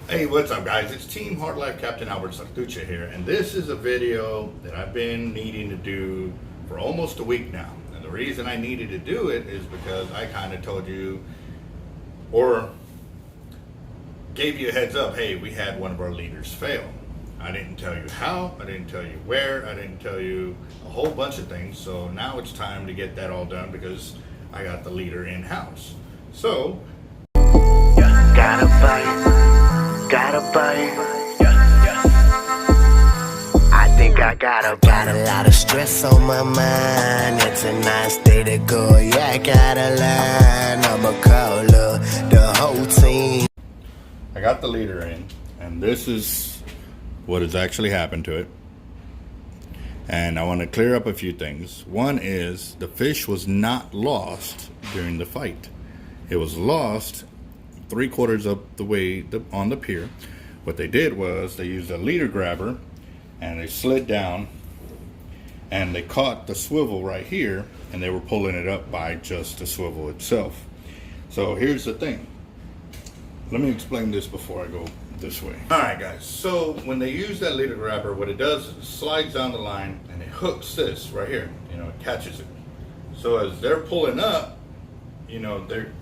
Hey, what's up guys? It's Team Hard Life Captain Albert Sartucci here, and this is a video that I've been needing to do for almost a week now. And the reason I needed to do it is because I kind of told you, or gave you a heads up, hey, we had one of our leaders fail. I didn't tell you how, I didn't tell you where, I didn't tell you a whole bunch of things. So now it's time to get that all done because I got the leader in-house. So, gotta bite. I think I got a lot of stress on my mind. It's a nice day to go. Yeah, I gotta line. I'ma call the whole team. I got the leader in, and this is what has actually happened to it. And I want to clear up a few things. One is the fish was not lost during the fight. It was lost 3/4 of the way on the pier. What they did was they used a leader grabber and they slid down and they caught the swivel right here and they were pulling it up by just the swivel itself. So here's the thing. Let me explain this before I go this way. All right guys, so when they use that leader grabber, what it does is it slides down the line and it hooks this right here, it catches it. So as they're pulling up, they're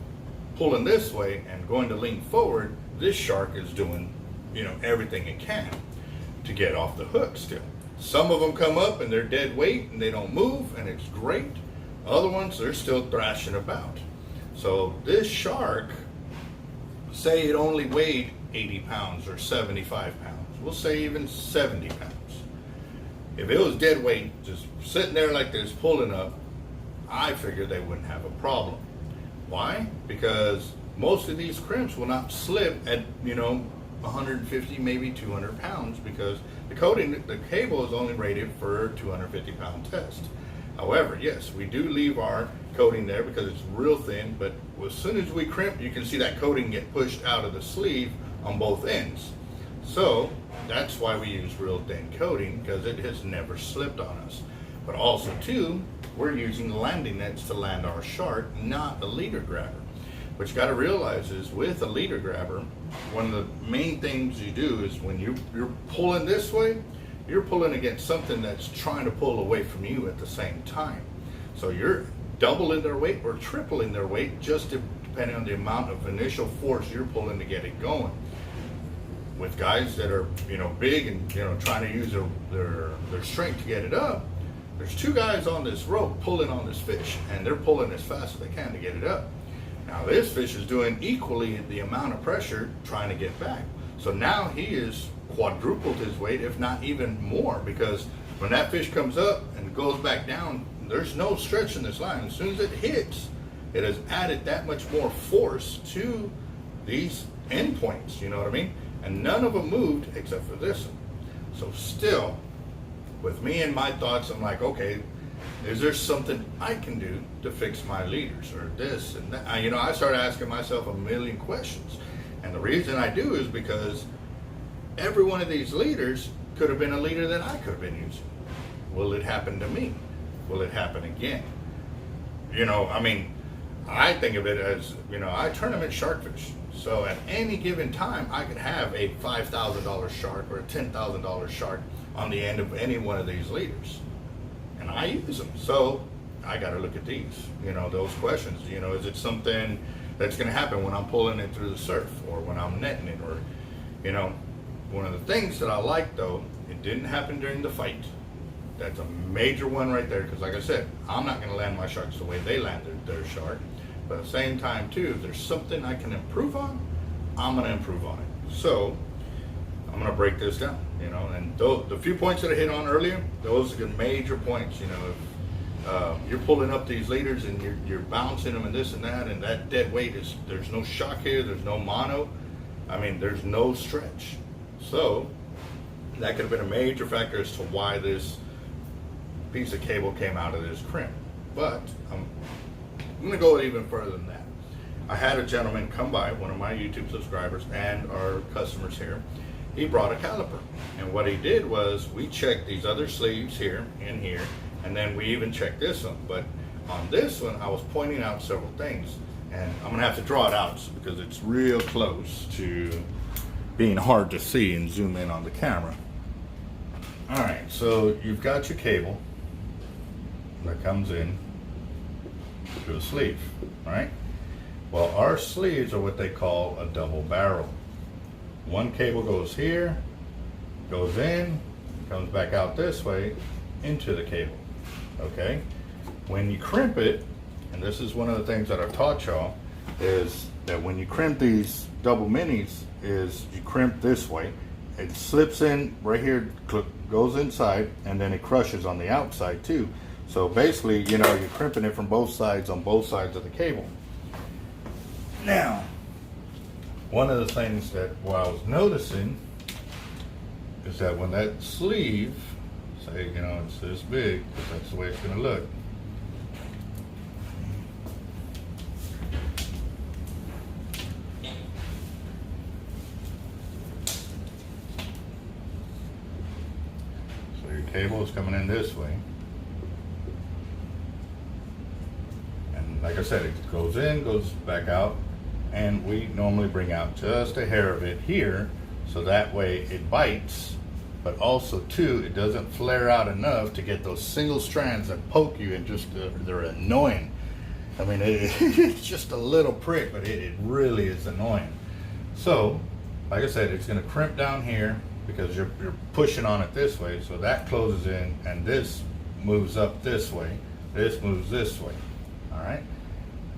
pulling this way and going to lean forward, this shark is doing, everything it can to get off the hook still. Some of them come up and they're dead weight and they don't move and it's great. Other ones, they're still thrashing about. So this shark, say it only weighed 80 pounds or 75 pounds. We'll say even 70 pounds. If it was dead weight, just sitting there like this, pulling up, I figured they wouldn't have a problem. Why? Because most of these crimps will not slip at 150, maybe 200 pounds because the cable is only rated for 250 pound test. However, yes, we do leave our coating there because it's real thin, but as soon as we crimp, you can see that coating get pushed out of the sleeve on both ends. So that's why we use real thin coating, because it has never slipped on us. But also too, we're using landing nets to land our shark, not a leader grabber. What you got to realize is with a leader grabber, one of the main things you do is when you're pulling this way, you're pulling against something that's trying to pull away from you at the same time. So you're doubling their weight or tripling their weight just depending on the amount of initial force you're pulling to get it going. With guys that are big and trying to use their strength to get it up, there's two guys on this rope pulling on this fish and they're pulling as fast as they can to get it up. Now this fish is doing equally the amount of pressure trying to get back. So now he is quadrupled his weight, if not even more, because when that fish comes up and goes back down, there's no stretch in this line. As soon as it hits, it has added that much more force to these endpoints, you know what I mean? And none of them moved except for this one. So still, with me and my thoughts, I'm like, okay, is there something I can do to fix my leaders or this and that? I started asking myself a million questions. And the reason I do is because every one of these leaders could have been a leader that I could have been using. Will it happen to me? Will it happen again? I think of it as, I tournament sharkfish. So at any given time, I could have a $5,000 shark or a $10,000 shark on the end of any one of these leaders. And I use them. So I got to look at these, those questions. Is it something that's going to happen when I'm pulling it through the surf or when I'm netting it? Or, one of the things that I like though, it didn't happen during the fight. That's a major one right there, because like I said, I'm not going to land my sharks the way they landed their shark. But at the same time too, if there's something I can improve on, I'm going to improve on it. So I'm going to break this down, and the few points that I hit on earlier, those are the major points. If you're pulling up these leaders and you're bouncing them and this and that dead weight there's no shock here, there's no mono, there's no stretch. So that could have been a major factor as to why this piece of cable came out of this crimp. But I'm going to go even further than that. I had a gentleman come by, one of my YouTube subscribers and our customers here. He brought a caliper, and what he did was we checked these other sleeves here and here, and then we even checked this one. But on this one, I was pointing out several things, and I'm gonna have to draw it out because it's real close to being hard to see and zoom in on the camera. All right, so you've got your cable that comes in to a sleeve, right? Well, our sleeves are what they call a double barrel. One cable goes here, goes in, comes back out this way into the cable, okay? When you crimp it, and this is one of the things that I've taught y'all, is that when you crimp these double minis, is you crimp this way. It slips in right here, goes inside, and then it crushes on the outside too. So basically, you know, you're crimping it from both sides on both sides of the cable. Now, one of the things that I was noticing is that when that sleeve, say, you know, it's this big, because that's the way it's going to look. So your cable is coming in this way. And like I said, it goes in, goes back out, and we normally bring out just a hair of it here, so that way it bites, but also too, it doesn't flare out enough to get those single strands that poke you and just, they're annoying. I mean, it's just a little prick, but it really is annoying. So, like I said, it's gonna crimp down here because you're pushing on it this way, so that closes in, and this moves up this way, this moves this way, all right?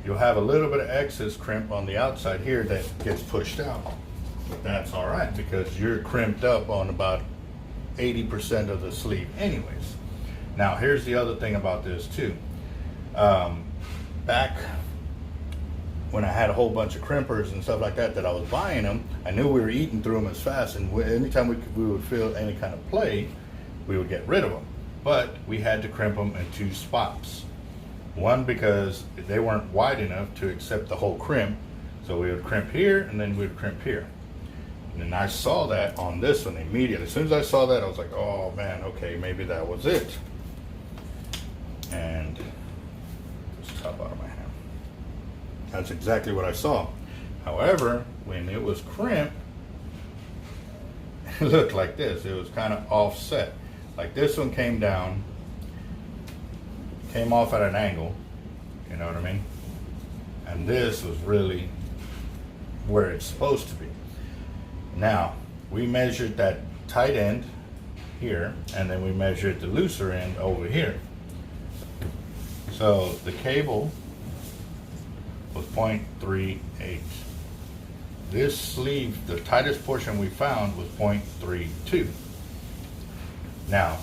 You'll have a little bit of excess crimp on the outside here that gets pushed out. But that's all right because you're crimped up on about 80% of the sleeve anyways. Now here's the other thing about this too. Back when I had a whole bunch of crimpers and stuff like that I was buying them, I knew we were eating through them as fast, and anytime we would feel any kind of play, we would get rid of them. But we had to crimp them in two spots. One, because they weren't wide enough to accept the whole crimp, so we would crimp here and then we would crimp here. And then I saw that on this one immediately. As soon as I saw that, I was like, oh man, okay, maybe that was it. And just top out of my hand. That's exactly what I saw. However, when it was crimped, it looked like this. It was kind of offset. Like this one came down, came off at an angle, you know what I mean? And this was really where it's supposed to be. Now, we measured that tight end here, and then we measured the looser end over here. So the cable was 0.38. This sleeve, the tightest portion we found was 0.32. Now,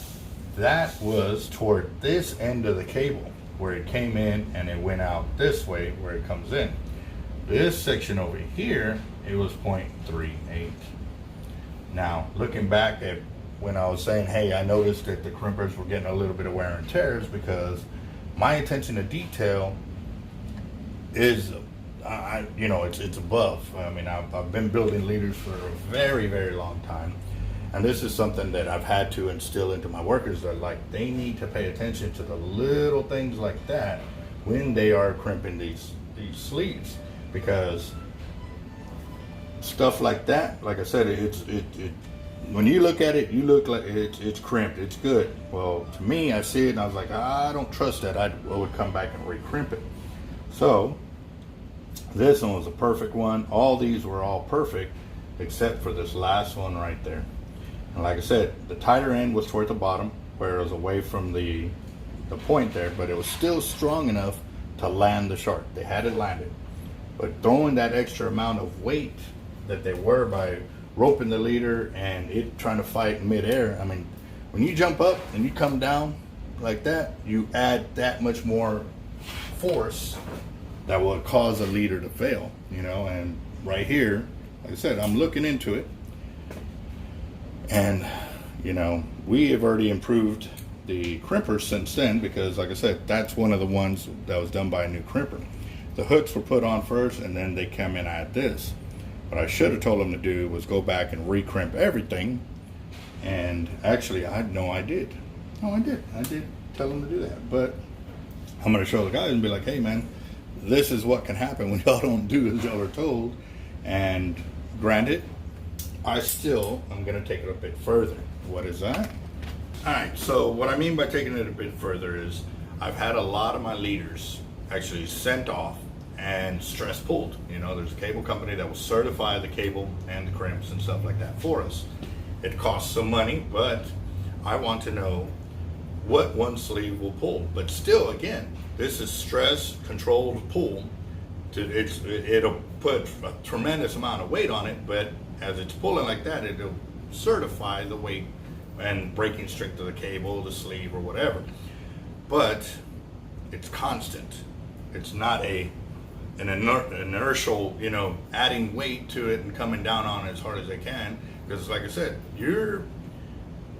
that was toward this end of the cable where it came in and it went out this way where it comes in. This section over here, it was 0.38. Now, looking back at when I was saying, hey, I noticed that the crimpers were getting a little bit of wear and tears because my attention to detail is, you know, it's above. I mean, I've been building leaders for a very, very long time. And this is something that I've had to instill into my workers, that like they need to pay attention to the little things like that when they are crimping these sleeves, because stuff like that, like I said, when you look at it, you look like it's crimped, it's good. Well, to me, I see it and I was like, I don't trust that. I would come back and re-crimp it. So this one was a perfect one. All these were all perfect except for this last one right there. And like I said, the tighter end was toward the bottom where it was away from the point there, but it was still strong enough to land the shark. They had it landed. But throwing that extra amount of weight that they were by roping the leader and it trying to fight in midair, I mean, when you jump up and you come down like that, you add that much more force that will cause a leader to fail, you know. And right here, like I said, I'm looking into it. And, you know, we have already improved the crimper since then because, like I said, that's one of the ones that was done by a new crimper. The hooks were put on first and then they come in at this. What I should have told them to do was go back and re-crimp everything. And actually, I did. No, I did. I did tell them to do that. But I'm going to show the guys and be like, hey, man, this is what can happen when y'all don't do as y'all are told. And granted, I'm going to take it a bit further. What is that? All right, so what I mean by taking it a bit further is I've had a lot of my leaders actually sent off and stress pulled. You know, there's a cable company that will certify the cable and the crimps and stuff like that for us. It costs some money, but I want to know what one sleeve will pull. But still, again, this is stress controlled pull. It'll put a tremendous amount of weight on it, but as it's pulling like that, it'll certify the weight and breaking strength of the cable, the sleeve, or whatever. But it's constant. It's not an inertial, you know, adding weight to it and coming down on it as hard as they can. Because like I said, you're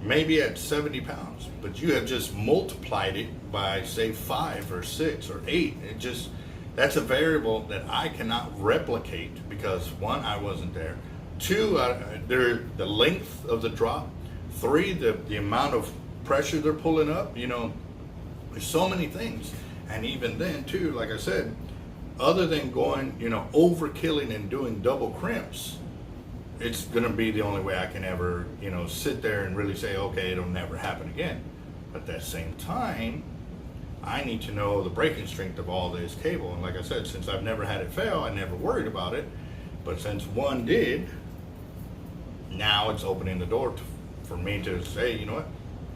maybe at 70 pounds, but you have just multiplied it by say 5 or 6 or 8. That's a variable that I cannot replicate because 1, I wasn't there. 2, the length of the drop. 3, the amount of pressure they're pulling up. You know, there's so many things. And even then too, like I said, other than going, you know, overkilling and doing double crimps, it's gonna be the only way I can ever, you know, sit there and really say, okay, it'll never happen again. But at that same time, I need to know the breaking strength of all this cable. And like I said, since I've never had it fail, I never worried about it. But since one did, now it's opening the door for me to say, you know what,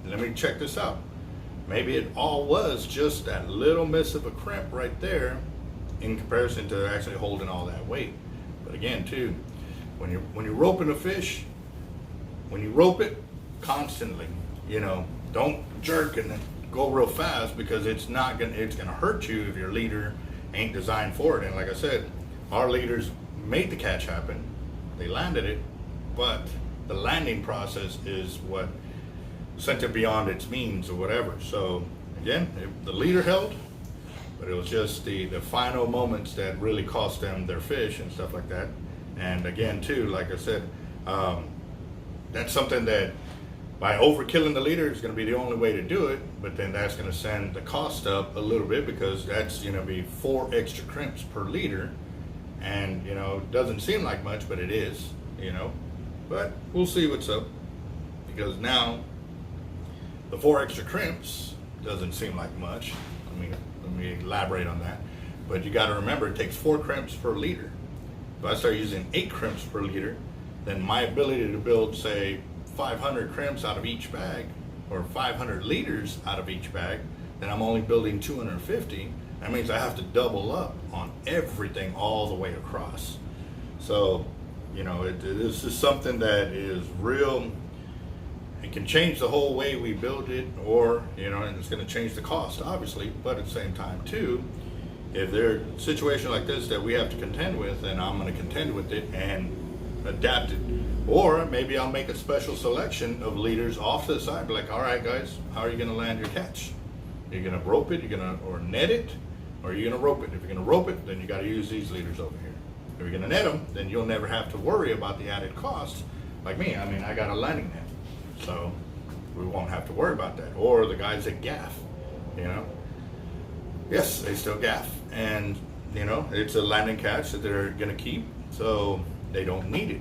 let me check this out. Maybe it all was just that little miss of a crimp right there in comparison to actually holding all that weight. But again, too, when you're roping a fish, when you rope it constantly, you know, don't jerk and then go real fast because it's gonna hurt you if your leader ain't designed for it. And like I said, our leaders made the catch happen. They landed it, but the landing process is what sent it beyond its means or whatever. So again, the leader held, but it was just the final moments that really cost them their fish and stuff like that. And again, too, like I said, that's something that by overkilling the leader is going to be the only way to do it. But then that's going to send the cost up a little bit because that's going to be 4 extra crimps per leader. And, you know, it doesn't seem like much, but it is, you know. But we'll see what's up because now the 4 extra crimps doesn't seem like much. Let me elaborate on that. But you got to remember, it takes 4 crimps per liter. If I start using 8 crimps per liter, then my ability to build, say, 500 crimps out of each bag, or 500 liters out of each bag, then I'm only building 250. That means I have to double up on everything all the way across. So, you know, this is something that is real. It can change the whole way we build it, or, you know, and it's going to change the cost, obviously, but at the same time, too, if there's a situation like this that we have to contend with, then I'm going to contend with it and adapt it. Or maybe I'll make a special selection of leaders off to the side, be like, all right, guys, how are you going to land your catch? Are you going to rope it, or net it, or are you going to rope it? If you're going to rope it, then you got to use these leaders over here. If you're going to net them, then you'll never have to worry about the added costs. Like me, I mean, I got a landing net, so we won't have to worry about that. Or the guys that gaff, you know. Yes, they still gaff, and you know, it's a landing catch that they're going to keep, so they don't need it.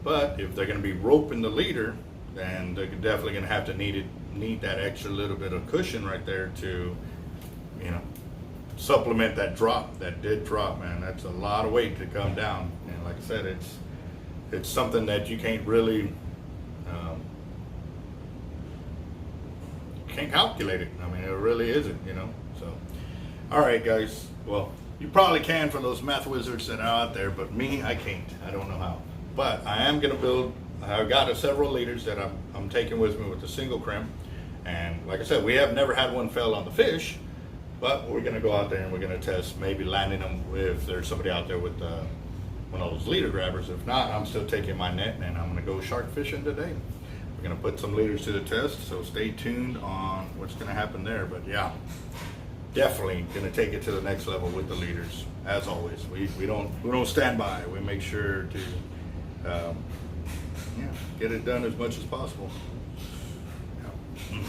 But if they're going to be roping the leader, then they're definitely going to have to need that extra little bit of cushion right there to, you know, supplement that drop, that dead drop, man. That's a lot of weight to come down, and like I said, it's something that you can't really can't calculate it. I mean, it really isn't, you know. So, all right, guys. Well, you probably can for those math wizards that are out there, but me, I can't. I don't know how. But I am going to build. I've got several leaders that I'm taking with me with the single crimp, and like I said, we have never had one fail on the fish. But we're going to go out there and we're going to test maybe landing them if there's somebody out there with one of those leader grabbers. If not, I'm still taking my net and I'm going to go shark fishing today. We're going to put some leaders to the test, so stay tuned on what's going to happen there. But yeah, definitely going to take it to the next level with the leaders. As always, we don't stand by. We make sure to get it done as much as possible. Yeah.